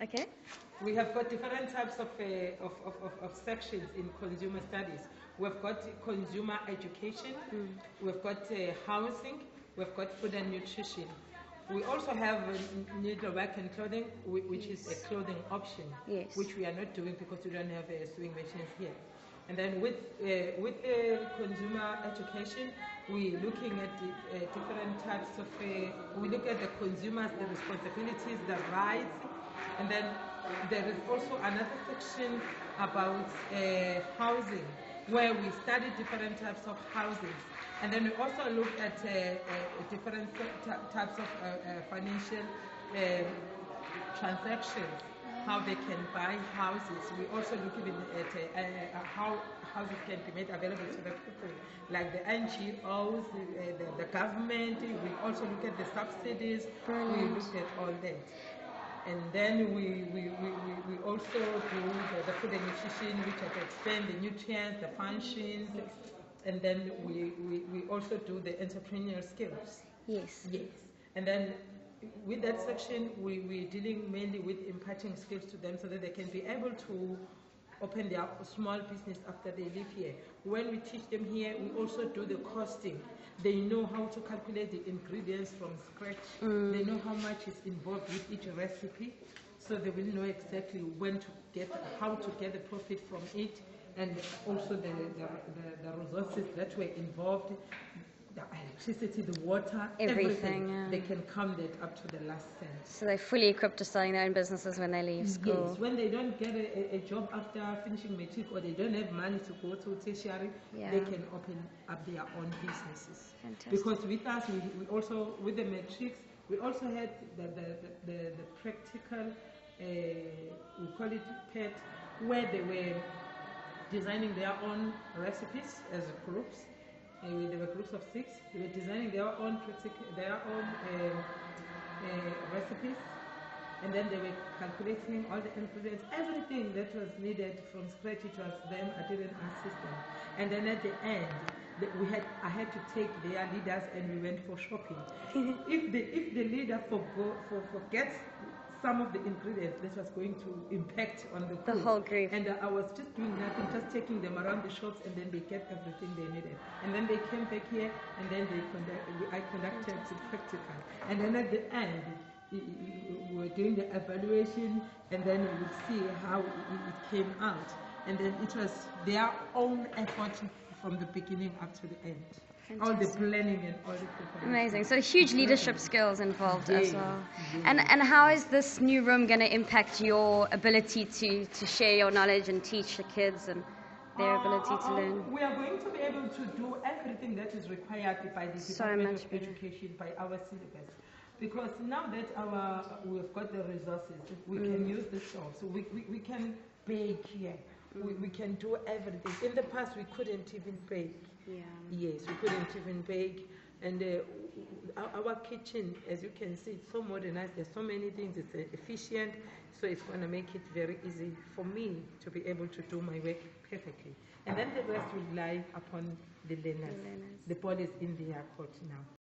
Okay. We have got different types of sections in consumer studies. We've got consumer education, we've got housing, we've got food and nutrition. We also have needlework and clothing, which is a clothing option, which we are not doing because we don't have sewing machines here. And then with consumer education, we're looking at different types of, we look at the consumers, the responsibilities, the rights, and then there is also another section about housing, where we study different types of houses. And then we also look at different types of financial transactions, how they can buy houses. We also look at how houses can be made available to the people, like the NGOs, the government. We also look at the subsidies. Brilliant. We look at all that. And then we also do the food and nutrition, which I can explain the nutrients, the functions, and then we also do the entrepreneurial skills. Yes. Yes. And then with that section, we're dealing mainly with imparting skills to them so that they can be able to open their small business after they live here. When we teach them here, we also do the costing. They know how to calculate the ingredients from scratch. They know how much is involved with each recipe, so they will know exactly how to get the profit from it, and also the resources that were involved, the electricity, the water, everything. Yeah. They can count that up to the last cent. So they're fully equipped to starting their own businesses when they leave school. Yes, when they don't get a job after finishing matric, or they don't have money to go to tertiary, they can open up their own businesses. Fantastic. Because with us, we also, with the matrics, we also had the practical, we call it PET, where they were designing their own recipes as groups. There were groups of 6. They were designing their own recipes, and then they were calculating all the ingredients, everything that was needed from scratch. It was them. I didn't assist them. And then at the end, I had to take their leaders, and we went for shopping. If the leader forgets some of the ingredients, that was going to impact on the whole group. And I was just doing nothing, just taking them around the shops, and then they get everything they needed. And then they came back here, and then I conducted the practical. And then at the end, we were doing the evaluation, and then we would see how it came out. And then it was their own effort from the beginning up to the end. Fantastic. All the planning and all the preparation. Amazing. So huge leadership skills involved as well. And how is this new room going to impact your ability to share your knowledge and teach the kids and their ability to learn? We are going to be able to do everything that is required by the Department of Education, by our syllabus. Because now that we've got the resources, we can use the shop. So we can bake here. We can do everything. In the past, we couldn't even bake. Yeah. Yes, we couldn't even bake. And our kitchen, as you can see, it's so modernized. There's so many things. It's efficient. So it's going to make it very easy for me to be able to do my work perfectly. And then the rest will lie upon the learners. The ball is in their court now.